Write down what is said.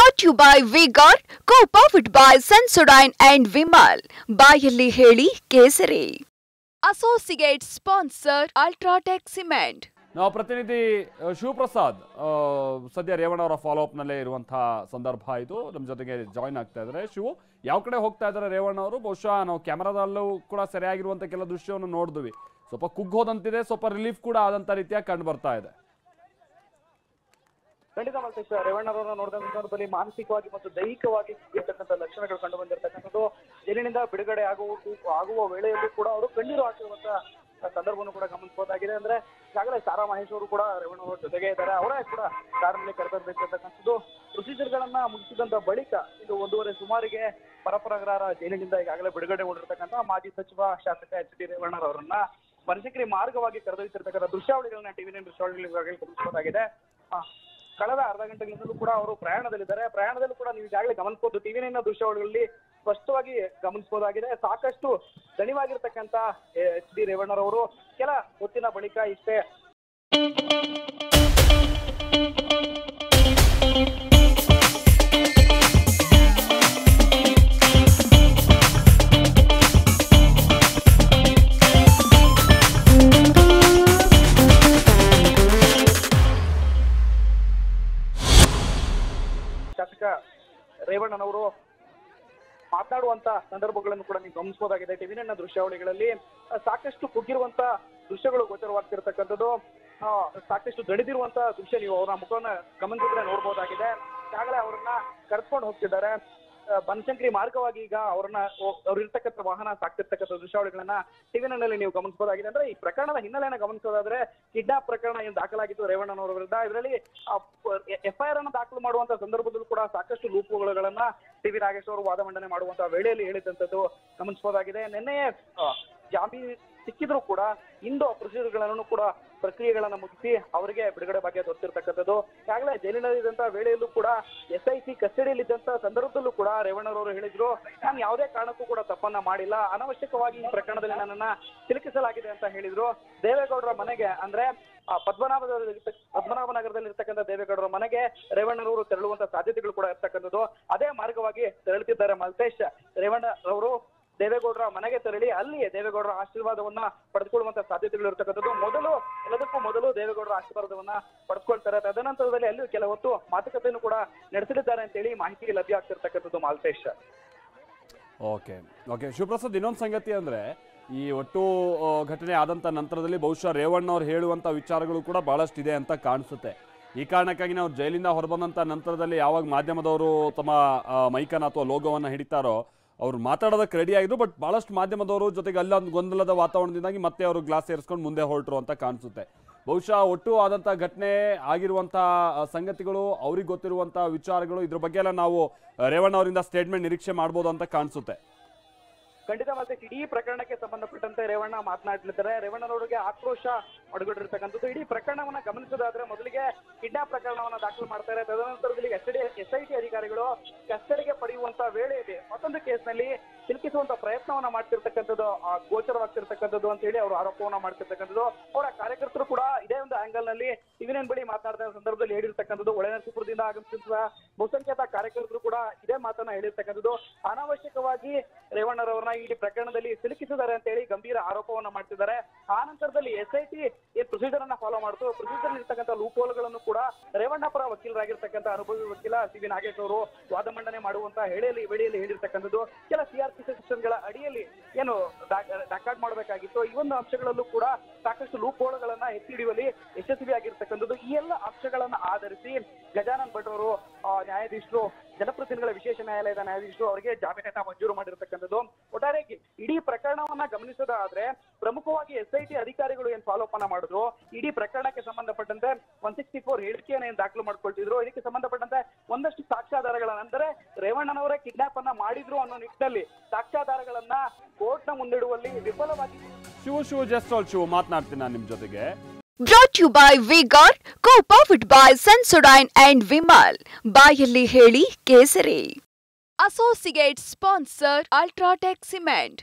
Brought to you by V-Guard, co-powered by Sensodyne and Vimal. ಬಾಯಲ್ಲಿ ಹೇಳಿ ಕೇಸರಿ. Associate sponsor Ultratech Cement. ನಾವು ಪ್ರತಿನಿಧಿ ಶಿವಪ್ರಸಾದ್ ಸದ್ಯ ರೇವಣ್ಣ ಅವರ ಫಾಲೋ ಅಪ್ ನಲ್ಲೇ ಇರುವಂತಹ ಸಂದರ್ಭ ಇದು ನಮ್ಮ ಜೊತೆಗೆ ಜಾಯಿನ್ ಆಗ್ತಾ ಇದ್ದಾರೆ. ಶಿವು, ಯಾವ ಕಡೆ ಹೋಗ್ತಾ ಇದ್ದಾರೆ ರೇವಣ್ಣ ಅವರು? ಬಹುಶಃ ನಾವು ಕ್ಯಾಮರಾದಲ್ಲೂ ಕೂಡ ಸರಿಯಾಗಿರುವಂತ ಕೆಲ ದೃಶ್ಯವನ್ನು ನೋಡಿದ್ವಿ. ಸ್ವಲ್ಪ ಕುಗ್ಗೋದಂತಿದೆ, ಸ್ವಲ್ಪ ರಿಲೀಫ್ ಕೂಡ ಆದಂತ ರೀತಿಯಾಗಿ ಕಂಡು ಬರ್ತಾ ಇದೆ. ಖಂಡಿತ ಮಲ್ತೇಶ್, ರೇವಣ್ಣರವರನ್ನ ನೋಡಿದ ಸಂದರ್ಭದಲ್ಲಿ ಮಾನಸಿಕವಾಗಿ ಮತ್ತು ದೈಹಿಕವಾಗಿ ಇರ್ತಕ್ಕಂಥ ಲಕ್ಷಣಗಳು ಕಂಡು ಬಂದಿರತಕ್ಕಂಥದ್ದು. ಜೈಲಿನಿಂದ ಬಿಡುಗಡೆ ಆಗುವ ವೇಳೆಯಲ್ಲೂ ಕೂಡ ಅವರು ಕಣ್ಣೀರು ಹಾಕಿರುವಂತ ಸಂದರ್ಭವನ್ನು ಕೂಡ ಗಮನಿಸಬಹುದಾಗಿದೆ. ಅಂದ್ರೆ ಈಗಾಗಲೇ ಸಾರಾ ಮಹೇಶ್ ಅವರು ಕೂಡ ರೇವಣ್ಣವರ ಜೊತೆಗೆ ಇದ್ದಾರೆ. ಅವರೇ ಕೂಡ ಕಾರಿನಲ್ಲಿ ಕರೆತರಬೇಕಿರ್ತಕ್ಕಂಥದ್ದು. ಪ್ರೊಸೀಜರ್ ಗಳನ್ನ ಮುಗಿಸಿದಂತ ಬಳಿಕ ಇದು 1:30 ಸುಮಾರಿಗೆ ಪರಪರಗ್ರಹರ ಜೈಲಿನಿಂದ ಈಗಾಗಲೇ ಬಿಡುಗಡೆಗೊಂಡಿರ್ತಕ್ಕಂಥ ಮಾಜಿ ಸಚಿವ ಶಾಸಕ ಎಚ್.ಡಿ. ರೇವಣ್ಣರವರನ್ನ ಬನಶಂಕರಿ ಮಾರ್ಗವಾಗಿ ಕರೆದೊಯ್ತಿರ್ತಕ್ಕಂಥ ದೃಶ್ಯಾವಳಿಗಳನ್ನ ಟಿವಿ9 ದೃಶ್ಯಾವಳಿಗಳಿಗಾಗಿ ಗಮನಿಸಬಹುದಾಗಿದೆ. ಕಳೆದ ಅರ್ಧ ಗಂಟೆಗಳಿಂದಲೂ ಕೂಡ ಅವರು ಪ್ರಯಾಣದಲ್ಲಿದ್ದಾರೆ. ಪ್ರಯಾಣದಲ್ಲೂ ಕೂಡ ನೀವು ಈಗಾಗಲೇ ಗಮನಿಸಬಹುದು, ಟಿವಿ9 ದೃಶ್ಯಾವಳಿಗಳಲ್ಲಿ ಸ್ಪಷ್ಟವಾಗಿ ಗಮನಿಸಬಹುದಾಗಿದೆ. ಸಾಕಷ್ಟು ದಣಿವಾಗಿರ್ತಕ್ಕಂಥ ಎಚ್.ಡಿ. ರೇವಣ್ಣರವರು ಕೆಲ ಹೊತ್ತಿನ ಬಳಿಕ ಇಷ್ಟೇ ಶಾಸಕ ರೇವಣ್ಣನವರು ಮಾತನಾಡುವಂತ ಸಂದರ್ಭಗಳನ್ನು ಕೂಡ ನೀವು ಗಮನಿಸಬಹುದಾಗಿದೆ. ಟಿವಿ9 ದೃಶ್ಯಾವಳಿಗಳಲ್ಲಿ ಸಾಕಷ್ಟು ಕುಗ್ಗಿರುವಂತ ದೃಶ್ಯಗಳು ಗೋಚರವಾಗ್ತಿರ್ತಕ್ಕಂಥದ್ದು. ಸಾಕಷ್ಟು ದಣಿದಿರುವಂತ ದೃಶ್ಯ ನೀವು ಅವರ ಮುಖವನ್ನ ಗಮನಿಸಿದ್ರೆ ನೋಡ್ಬೋದಾಗಿದೆ. ಈಗಾಗಲೇ ಅವರನ್ನ ಕರೆದುಕೊಂಡು ಹೋಗ್ತಿದ್ದಾರೆ. ಬನಶಂಕರಿ ಮಾರ್ಗವಾಗಿ ಈಗ ಅವ್ರು ಇರ್ತಕ್ಕಂಥ ವಾಹನ ಸಾಕ್ತಿರ್ತಕ್ಕಂಥ ದೃಶ್ಯಾವಳಿಗಳನ್ನ ಟಿವಿ9 ನೀವು ಗಮನಿಸಬಹುದಾಗಿದೆ. ಅಂದ್ರೆ ಈ ಪ್ರಕರಣದ ಹಿನ್ನೆಲೆಯನ್ನ ಗಮನಿಸೋದಾದ್ರೆ, ಕಿಡ್ನಾಪ್ ಪ್ರಕರಣ ಏನು ದಾಖಲಾಗಿತ್ತು ರೇವಣ್ಣನವರ ವಿರುದ್ಧ, ಇದರಲ್ಲಿ FIR ಅನ್ನು ದಾಖಲು ಮಾಡುವಂತ ಸಂದರ್ಭದಲ್ಲೂ ಕೂಡ ಸಾಕಷ್ಟು ಲೂಪುಗಳನ್ನ ಟಿ.ವಿ. ನಾಗೇಶ್ ಅವರು ವಾದ ಮಂಡನೆ ಮಾಡುವಂತ ವೇಳೆಯಲ್ಲಿ ಹೇಳಿದಂತದ್ದು ಗಮನಿಸಬಹುದಾಗಿದೆ. ನಿನ್ನೆಯೇ ಜಾಮೀನು ಸಿಕ್ಕಿದ್ರು ಕೂಡ ಇಂದು ಪ್ರೊಸೀಜರ್ಗಳನ್ನು ಕೂಡ ಪ್ರಕ್ರಿಯೆಗಳನ್ನ ಮುಗಿಸಿ ಅವರಿಗೆ ಬಿಡುಗಡೆ ಭಾಗ್ಯ ದೊರೆತಿರ್ತಕ್ಕಂಥದ್ದು. ಈಗಾಗಲೇ ಜೈಲಿನಲ್ಲಿದ್ದಂತ ವೇಳೆಯಲ್ಲೂ ಕೂಡ SIT ಕಸ್ಟಡಿಯಲ್ಲಿದ್ದಂತ ಸಂದರ್ಭದಲ್ಲೂ ಕೂಡ ರೇವಣ್ಣರವರು ಹೇಳಿದ್ರು, ನಾನು ಯಾವುದೇ ಕಾರಣಕ್ಕೂ ಕೂಡ ತಪ್ಪನ್ನ ಮಾಡಿಲ್ಲ, ಅನವಶ್ಯಕವಾಗಿ ಈ ಪ್ರಕರಣದಲ್ಲಿ ನನ್ನನ್ನ ಸಿಲುಕಿಸಲಾಗಿದೆ ಅಂತ ಹೇಳಿದ್ರು. ದೇವೇಗೌಡರ ಮನೆಗೆ ಅಂದ್ರೆ ಪದ್ಮನಾಭನಗರದಲ್ಲಿ ಇರ್ತಕ್ಕಂಥ ದೇವೇಗೌಡರ ಮನೆಗೆ ರೇವಣ್ಣರವರು ತೆರಳುವಂತ ಸಾಧ್ಯತೆಗಳು ಕೂಡ ಇರ್ತಕ್ಕಂಥದ್ದು. ಅದೇ ಮಾರ್ಗವಾಗಿ ತೆರಳುತ್ತಿದ್ದಾರೆ ಮಲ್ತೇಶ್. ರೇವಣ್ಣರವರು ದೇವೇಗೌಡರ ಮನೆಗೆ ತೆರಳಿ ಅಲ್ಲಿ ದೇವೇಗೌಡರ ಆಶೀರ್ವಾದವನ್ನ ಪಡೆದುಕೊಳ್ಳುವಂತ ಸಾಧ್ಯತೆಗಳು ಇರ್ತಕ್ಕಂಥದ್ದು. ಎಲ್ಲದಕ್ಕೂ ಮೊದಲು ದೇವೇಗೌಡರ ಆಶೀರ್ವಾದವನ್ನ ಪಡೆದುಕೊಳ್ತಾರೆ. ತದನಂತರದಲ್ಲಿ ಅಲ್ಲಿ ಕೆಲ ಹೊತ್ತು ಮಾತುಕತೆಯನ್ನು ಕೂಡ ನಡೆಸಲಿದ್ದಾರೆ ಅಂತೇಳಿ ಮಾಹಿತಿ ಲಭ್ಯ ಆಗ್ತಿರ್ತಕ್ಕಂಥದ್ದು ಮಾಲ್ತೇಶ್. ಓಕೆ, ಶಿವಪ್ರಸಾದ್, ಇನ್ನೊಂದು ಸಂಗತಿ ಅಂದ್ರೆ ಈ ಒಟ್ಟು ಘಟನೆ ಆದಂತ ನಂತರದಲ್ಲಿ ಬಹುಶಃ ರೇವಣ್ಣ ಅವ್ರು ಹೇಳುವಂತ ವಿಚಾರಗಳು ಕೂಡ ಬಹಳಷ್ಟು ಇದೆ ಅಂತ ಕಾಣಿಸುತ್ತೆ. ಈ ಕಾರಣಕ್ಕಾಗಿ ನಾವು ಜೈಲಿಂದ ಹೊರಬಂದಂತ ನಂತರದಲ್ಲಿ ಯಾವಾಗ ಮಾಧ್ಯಮದವರು ತಮ್ಮ ಮೈಕನ್ನ ಅಥವಾ ಲೋಗೋವನ್ನ ಹಿಡಿತಾರೋ ಅವ್ರು ಮಾತಾಡೋದಕ್ಕೆ ರೆಡಿ ಆಗಿದ್ರು. ಬಟ್ ಬಹಳಷ್ಟು ಮಾಧ್ಯಮದವರು ಜೊತೆಗೆ ಅಲ್ಲೊಂದು ಗೊಂದಲದ ವಾತಾವರಣದಿಂದಾಗಿ ಮತ್ತೆ ಅವರು ಗ್ಲಾಸ್ ಏರಿಸ್ಕೊಂಡು ಮುಂದೆ ಹೊರಟರು ಅಂತ ಕಾಣಿಸುತ್ತೆ. ಬಹುಶಃ ಒಟ್ಟು ಆದಂಥ ಘಟನೆ ಆಗಿರುವಂಥ ಸಂಗತಿಗಳು, ಅವ್ರಿಗೆ ಗೊತ್ತಿರುವಂಥ ವಿಚಾರಗಳು, ಇದ್ರ ಬಗ್ಗೆ ಎಲ್ಲ ನಾವು ರೇವಣ್ಣ ಅವರಿಂದ ಸ್ಟೇಟ್ಮೆಂಟ್ ನಿರೀಕ್ಷೆ ಮಾಡ್ಬೋದು ಅಂತ ಕಾಣಿಸುತ್ತೆ. ಖಂಡಿತ ಮತ್ತೆ ಇಡೀ ಪ್ರಕರಣಕ್ಕೆ ಸಂಬಂಧಪಟ್ಟಂತೆ ರೇವಣ್ಣ ಮಾತನಾಡಲಿದ್ದಾರೆ. ರೇವಣ್ಣನವರಿಗೆ ಆಕ್ರೋಶ ಒಡಗೂಡಿರ್ತಕ್ಕಂಥದ್ದು. ಇಡೀ ಪ್ರಕರಣವನ್ನ ಗಮನಿಸೋದಾದ್ರೆ ಮೊದಲಿಗೆ ಕಿಡ್ನಾಪ್ ಪ್ರಕರಣವನ್ನ ದಾಖಲು ಮಾಡ್ತಾರೆ. ತದನಂತರದಲ್ಲಿ SIT ಅಧಿಕಾರಿಗಳು ಕಸ್ಟಡಿಗೆ ಪಡೆಯುವಂತ ವೇಳೆಯಲ್ಲಿ ಮತ್ತೊಂದು ಕೇಸ್ನಲ್ಲಿ ಸಿಲುಕಿಸುವಂತ ಪ್ರಯತ್ನವನ್ನ ಮಾಡ್ತಿರ್ತಕ್ಕಂಥದ್ದು ಗೋಚರವಾಗ್ತಿರ್ತಕ್ಕಂಥದ್ದು ಅಂತ ಹೇಳಿ ಅವರು ಆರೋಪವನ್ನ ಮಾಡ್ತಿರ್ತಕ್ಕಂಥದ್ದು. ಅವರ ಕಾರ್ಯಕರ್ತರು ಕೂಡ ಇದೇ ಒಂದು ಆಂಗಲ್ ನಲ್ಲಿ ಟಿವಿ9 ಬಳಿ ಮಾತನಾಡಿದ ಸಂದರ್ಭದಲ್ಲಿ ಹೇಳಿರ್ತಕ್ಕಂಥದ್ದು. ಹೊಳೆನರಸೀಪುರದಿಂದ ಆಗಮಿಸಿರುವ ಬಹುಸಂಖ್ಯಾತ ಕಾರ್ಯಕರ್ತರು ಕೂಡ ಇದೇ ಮಾತನ್ನ ಹೇಳಿರ್ತಕ್ಕಂಥದ್ದು. ಅನಾವಶ್ಯಕವಾಗಿ ರೇವಣ್ಣರವರನ್ನ ಈ ಪ್ರಕರಣದಲ್ಲಿ ಸಿಲುಕಿಸಿದ್ದಾರೆ ಅಂತ ಹೇಳಿ ಗಂಭೀರ ಆರೋಪವನ್ನ ಮಾಡ್ತಿದ್ದಾರೆ. ಆ ನಂತರದಲ್ಲಿ SIT ಏನ್ ಪ್ರೊಸೀಜರ್ ಅನ್ನ ಫಾಲೋ ಮಾಡ್ತು, ಪ್ರೊಸೀಜರ್ ಇರ್ತಕ್ಕಂಥ ಲೂಪೋಲ್ಗಳನ್ನು ಕೂಡ ರೇವಣ್ಣ ಪರ ವಕೀಲರಾಗಿರ್ತಕ್ಕಂಥ ಅನುಭವಿ ವಕೀಲ ಟಿ.ವಿ. ನಾಗೇಶ್ ಅವರು ವಾದ ಮಂಡನೆ ಮಾಡುವಂತ ವೇಳೆಯಲ್ಲಿ ಹೇಳಿರ್ತಕ್ಕಂಥದ್ದು. ಕೆಲ CRPC ಸೆಕ್ಷನ್ಗಳ ಅಡಿಯಲ್ಲಿ ಏನು ರೆಕಾರ್ಡ್ ಮಾಡಬೇಕಾಗಿತ್ತು, ಈ ಒಂದು ಅಂಶಗಳಲ್ಲೂ ಕೂಡ ಸಾಕಷ್ಟು ಲೂಪೋಲ್ಗಳನ್ನ ಎತ್ತಿ ಹಿಡಿಯುವಲ್ಲಿ ಯಶಸ್ವಿಯಾಗಿರ್ತಕ್ಕಂಥದ್ದು. ಈ ಎಲ್ಲ ಅಂಶಗಳನ್ನ ಆಧರಿಸಿ ಗಜಾನನ್ ಭಟ್ ಅವರು ನ್ಯಾಯಾಧೀಶರು, ಜನಪ್ರತಿನಿಧಿಗಳ ವಿಶೇಷ ನ್ಯಾಯಾಲಯದ ನ್ಯಾಯಾಧೀಶರು ಅವರಿಗೆ ಜಾಮೀನನ್ನ ಮಂಜೂರು ಮಾಡಿರ್ತಕ್ಕಂಥದ್ದು. ಒಟ್ಟಾರೆ ಇಡೀ ಪ್ರಕರಣವನ್ನ ಗಮನಿಸೋದಾದ್ರೆ ಪ್ರಮುಖವಾಗಿ SIT ಅಧಿಕಾರಿಗಳು ಏನ್ ಫಾಲೋ ಅಪ್ ಮಾಡಿದ್ರು, ಇಡೀ ಪ್ರಕರಣಕ್ಕೆ ಸಂಬಂಧಪಟ್ಟಂತೆ 164 ಹೇಳಿಕೆಯನ್ನು ಏನ್ ದಾಖಲು ಮಾಡ್ಕೊಳ್ತಿದ್ರು, ಇದಕ್ಕೆ ಸಂಬಂಧಪಟ್ಟಂತೆ ಒಂದಷ್ಟು ಸಾಕ್ಷ್ಯಾಧಾರಗಳನ್ನ, ಅಂದ್ರೆ ರೇವಣ್ಣನವರೇ ಕಿಡ್ನಾಪ್ ಅನ್ನ ಮಾಡಿದ್ರು ಅನ್ನೋ ನಿಟ್ಟಿನಲ್ಲಿ ಸಾಕ್ಷ್ಯಾಧಾರಗಳನ್ನ ಕೋರ್ಟ್ ನ ಮುಂದಿಡುವಲ್ಲಿ ವಿಫಲವಾಗಿ ಶಿವ ಮಾತನಾಡ್ತೀನಿ ನಾನು ನಿಮ್ ಜೊತೆಗೆ. Brought to you by V-Guard, co-powered by Sensodyne and Vimal. ಬಾಯಲ್ಲಿ ಹೇಳಿ ಕೇಸರಿ. Associate sponsor Ultratech Cement.